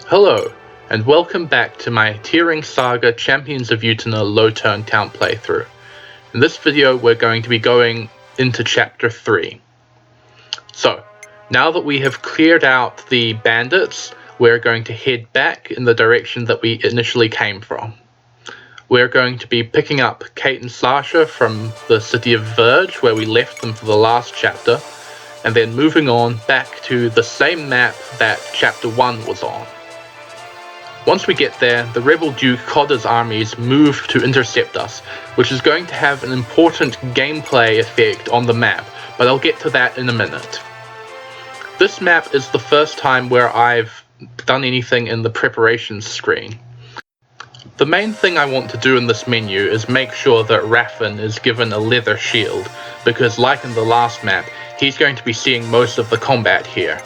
Hello, and welcome back to my TearRing Saga Champions of Utena low turn count playthrough. In this video we're going to be going into Chapter 3. So, now that we have cleared out the bandits, we're going to head back in the direction that we initially came from. We're going to be picking up Kate and Sasha from the city of Verge, where we left them for the last chapter, and then moving on back to the same map that Chapter 1 was on. Once we get there, the rebel Duke Codder's armies move to intercept us, which is going to have an important gameplay effect on the map, but I'll get to that in a minute. This map is the first time where I've done anything in the preparations screen. The main thing I want to do in this menu is make sure that Raffen is given a leather shield, because like in the last map, he's going to be seeing most of the combat here.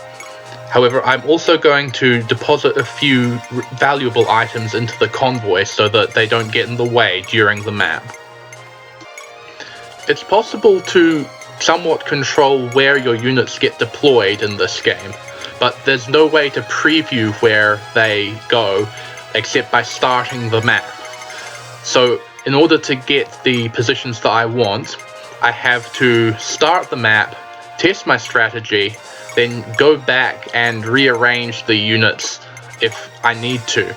However, I'm also going to deposit a few valuable items into the convoy so that they don't get in the way during the map. It's possible to somewhat control where your units get deployed in this game, but there's no way to preview where they go except by starting the map. So in order to get the positions that I want, I have to start the map, test my strategy, then go back and rearrange the units if I need to.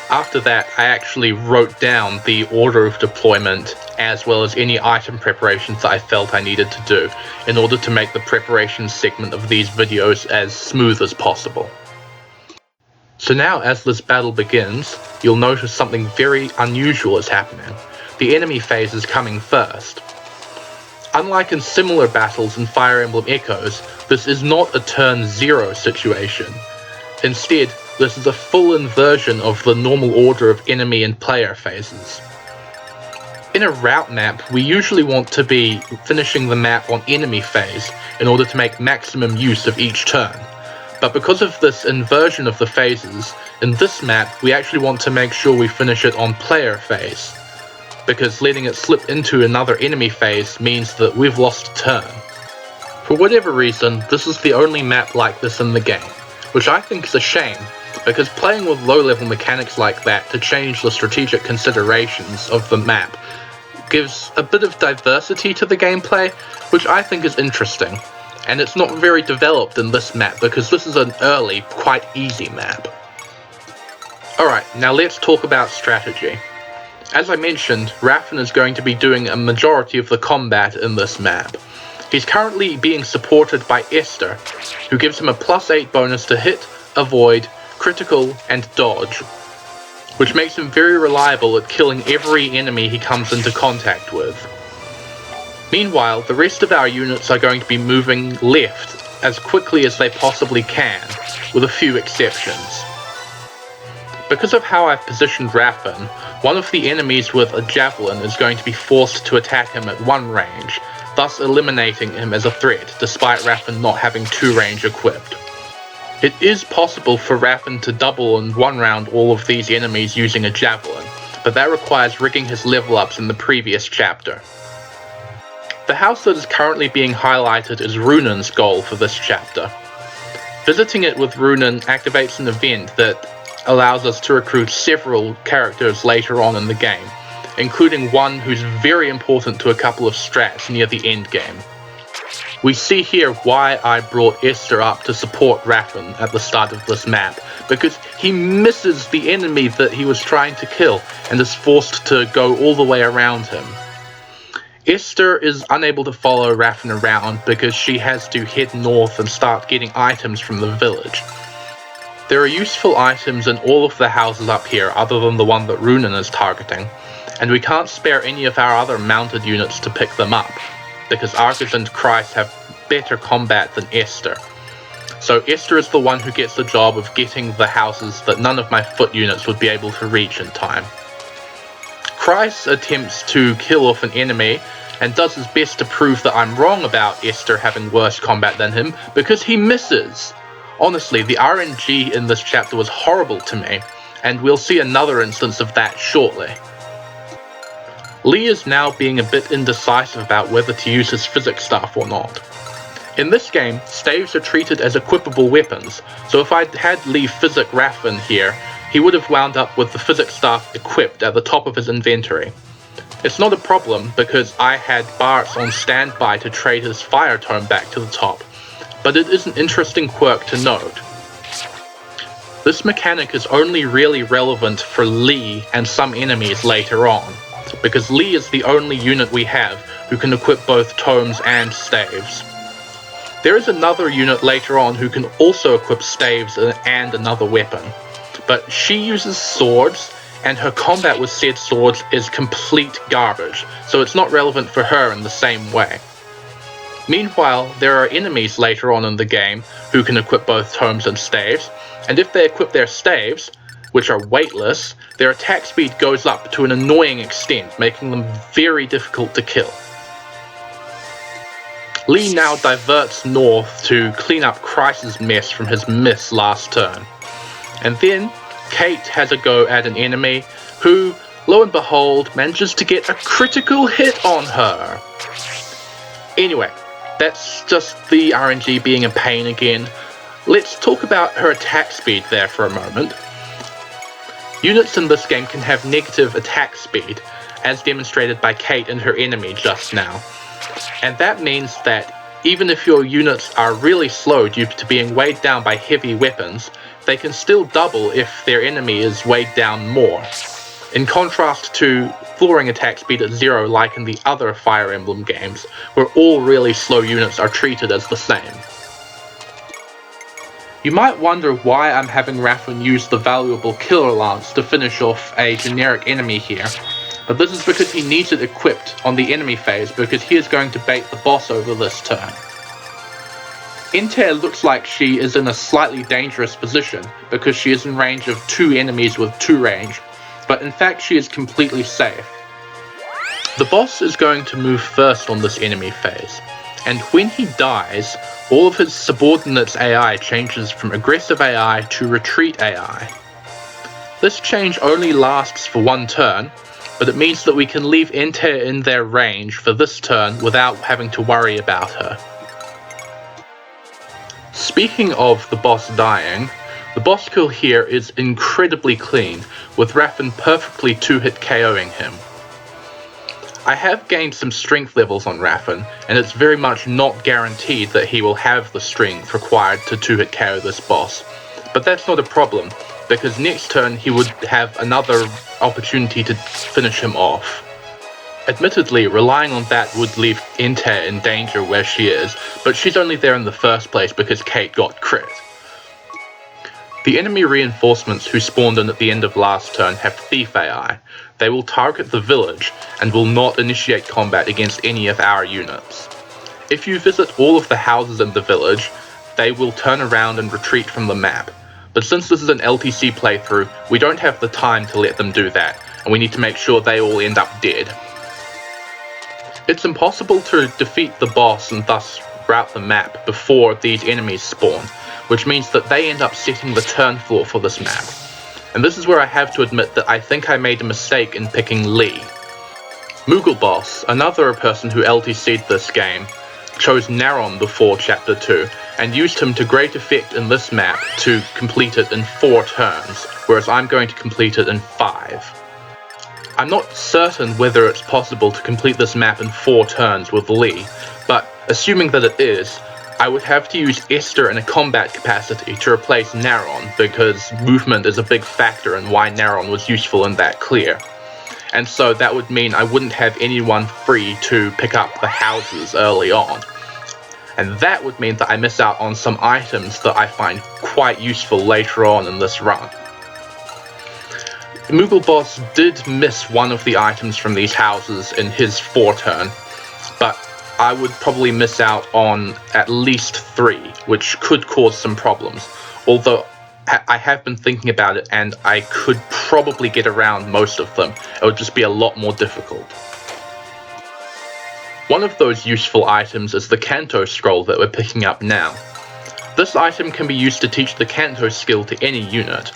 After that, I actually wrote down the order of deployment as well as any item preparations that I felt I needed to do in order to make the preparation segment of these videos as smooth as possible. So now as this battle begins, you'll notice something very unusual is happening. The enemy phase is coming first. Unlike in similar battles in Fire Emblem Echoes, this is not a turn 0 situation. Instead, this is a full inversion of the normal order of enemy and player phases. In a route map, we usually want to be finishing the map on enemy phase in order to make maximum use of each turn. But because of this inversion of the phases, in this map we actually want to make sure we finish it on player phase, because letting it slip into another enemy phase means that we've lost a turn. For whatever reason, this is the only map like this in the game, which I think is a shame, because playing with low-level mechanics like that to change the strategic considerations of the map gives a bit of diversity to the gameplay, which I think is interesting, and it's not very developed in this map because this is an early, quite easy map. Alright, now let's talk about strategy. As I mentioned, Raffen is going to be doing a majority of the combat in this map. He's currently being supported by Esther, who gives him a +8 bonus to hit, avoid, critical, and dodge, which makes him very reliable at killing every enemy he comes into contact with. Meanwhile, the rest of our units are going to be moving left as quickly as they possibly can, with a few exceptions. Because of how I've positioned Raffen, one of the enemies with a javelin is going to be forced to attack him at 1 range, thus eliminating him as a threat, despite Raffen not having 2 range equipped. It is possible for Raffen to double in 1 round all of these enemies using a javelin, but that requires rigging his level ups in the previous chapter. The house that is currently being highlighted is Runan's goal for this chapter. Visiting it with Runan activates an event that allows us to recruit several characters later on in the game, including one who's very important to a couple of strats near the end game. We see here why I brought Esther up to support Raffen at the start of this map, because he misses the enemy that he was trying to kill and is forced to go all the way around him. Esther is unable to follow Raffen around because she has to head north and start getting items from the village. There are useful items in all of the houses up here other than the one that Runan is targeting, and we can't spare any of our other mounted units to pick them up, because Argus and Christ have better combat than Esther. So Esther is the one who gets the job of getting the houses that none of my foot units would be able to reach in time. Christ attempts to kill off an enemy and does his best to prove that I'm wrong about Esther having worse combat than him, because he misses. Honestly, the RNG in this chapter was horrible to me, and we'll see another instance of that shortly. Lee is now being a bit indecisive about whether to use his physics staff or not. In this game, staves are treated as equipable weapons, so if I had Lee Physic Raffin here, he would have wound up with the physics staff equipped at the top of his inventory. It's not a problem because I had Bart's on standby to trade his fire tome back to the top, but it is an interesting quirk to note. This mechanic is only really relevant for Lee and some enemies later on, because Lee is the only unit we have who can equip both tomes and staves. There is another unit later on who can also equip staves and another weapon, but she uses swords, and her combat with said swords is complete garbage, so it's not relevant for her in the same way. Meanwhile, there are enemies later on in the game who can equip both tomes and staves, and if they equip their staves, which are weightless, their attack speed goes up to an annoying extent, making them very difficult to kill. Lee now diverts north to clean up Chris's mess from his miss last turn. And then, Kate has a go at an enemy who, lo and behold, manages to get a critical hit on her. Anyway, that's just the RNG being a pain again. Let's talk about her attack speed there for a moment. Units in this game can have negative attack speed, as demonstrated by Kate and her enemy just now. And that means that even if your units are really slow due to being weighed down by heavy weapons, they can still double if their enemy is weighed down more. In contrast to flooring attack speed at 0 like in the other Fire Emblem games, where all really slow units are treated as the same. You might wonder why I'm having Raffin use the valuable Killer Lance to finish off a generic enemy here, but this is because he needs it equipped on the enemy phase because he is going to bait the boss over this turn. Enter looks like she is in a slightly dangerous position because she is in range of 2 enemies with 2 range, but in fact she is completely safe. The boss is going to move first on this enemy phase, and when he dies, all of his subordinates' AI changes from aggressive AI to retreat AI. This change only lasts for 1 turn, but it means that we can leave Enter in their range for this turn without having to worry about her. Speaking of the boss dying, the boss kill here is incredibly clean, with Raffin perfectly 2-hit KOing him. I have gained some strength levels on Raffin, and it's very much not guaranteed that he will have the strength required to 2-hit KO this boss. But that's not a problem, because next turn he would have another opportunity to finish him off. Admittedly, relying on that would leave Enter in danger where she is, but she's only there in the first place because Kate got crit. The enemy reinforcements who spawned in at the end of last turn have Thief AI. They will target the village and will not initiate combat against any of our units. If you visit all of the houses in the village, they will turn around and retreat from the map. But since this is an LTC playthrough, we don't have the time to let them do that, and we need to make sure they all end up dead. It's impossible to defeat the boss and thus route the map before these enemies spawn, which means that they end up setting the turn floor for this map. And this is where I have to admit that I think I made a mistake in picking Lee. MoogleBoss, another person who LTC'd this game, chose Naron before Chapter 2, and used him to great effect in this map to complete it in 4 turns, whereas I'm going to complete it in 5. I'm not certain whether it's possible to complete this map in 4 turns with Lee, but assuming that it is, I would have to use Esther in a combat capacity to replace Naron, because movement is a big factor in why Naron was useful in that clear. And so that would mean I wouldn't have anyone free to pick up the houses early on. And that would mean that I miss out on some items that I find quite useful later on in this run. MoogleBoss did miss one of the items from these houses in his 4 turn, but I would probably miss out on at least 3, which could cause some problems. Although I have been thinking about it and I could probably get around most of them. It would just be a lot more difficult. One of those useful items is the Kanto scroll that we're picking up now. This item can be used to teach the Kanto skill to any unit,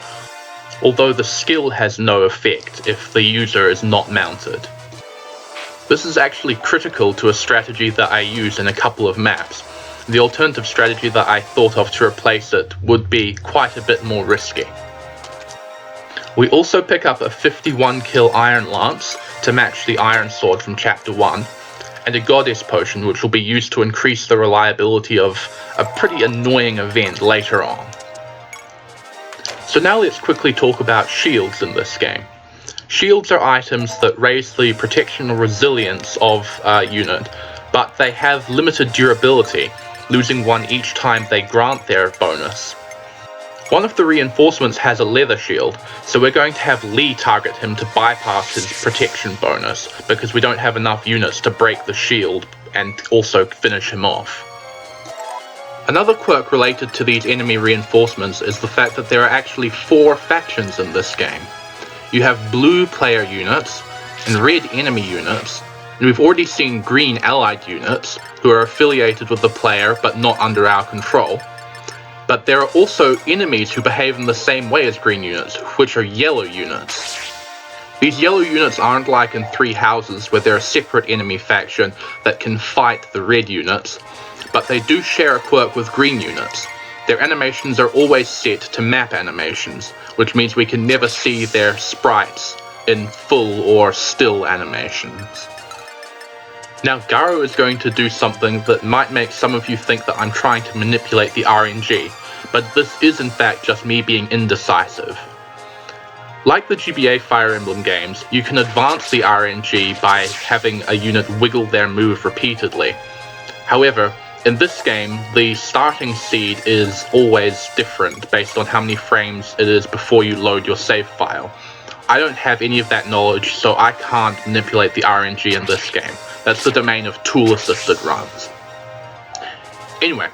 although the skill has no effect if the user is not mounted. This is actually critical to a strategy that I use in a couple of maps, The alternative strategy that I thought of to replace it would be quite a bit more risky. We also pick up a 51 kill Iron Lance to match the Iron Sword from Chapter 1, and a Goddess Potion which will be used to increase the reliability of a pretty annoying event later on. So now let's quickly talk about shields in this game. Shields are items that raise the protection or resilience of a unit, but they have limited durability, losing one each time they grant their bonus. One of the reinforcements has a leather shield, so we're going to have Lee target him to bypass his protection bonus, because we don't have enough units to break the shield and also finish him off. Another quirk related to these enemy reinforcements is the fact that there are actually 4 factions in this game. You have blue player units, and red enemy units, and we've already seen green allied units, who are affiliated with the player but not under our control. But there are also enemies who behave in the same way as green units, which are yellow units. These yellow units aren't like in Three Houses, where they're a separate enemy faction that can fight the red units, but they do share a quirk with green units. Their animations are always set to map animations, which means we can never see their sprites in full or still animations. Now Garo is going to do something that might make some of you think that I'm trying to manipulate the RNG, but this is in fact just me being indecisive. Like the GBA Fire Emblem games, you can advance the RNG by having a unit wiggle their move repeatedly. However, in this game, the starting seed is always different based on how many frames it is before you load your save file. I don't have any of that knowledge, so I can't manipulate the RNG in this game. That's the domain of tool-assisted runs. Anyway,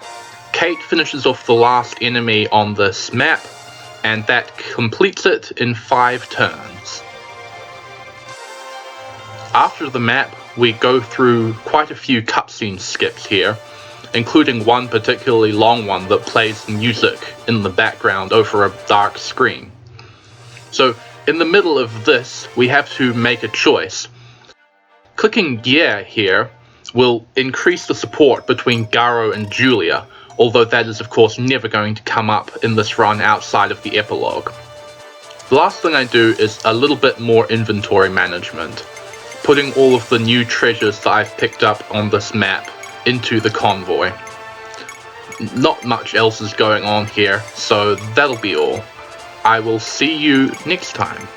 Kate finishes off the last enemy on this map, and that completes it in 5 turns. After the map, we go through quite a few cutscene skips here, including one particularly long one that plays music in the background over a dark screen. So, in the middle of this, we have to make a choice. Clicking yeah here will increase the support between Garo and Julia, although that is of course never going to come up in this run outside of the epilogue. The last thing I do is a little bit more inventory management, putting all of the new treasures that I've picked up on this map into the convoy. Not much else is going on here, so that'll be all. I will see you next time.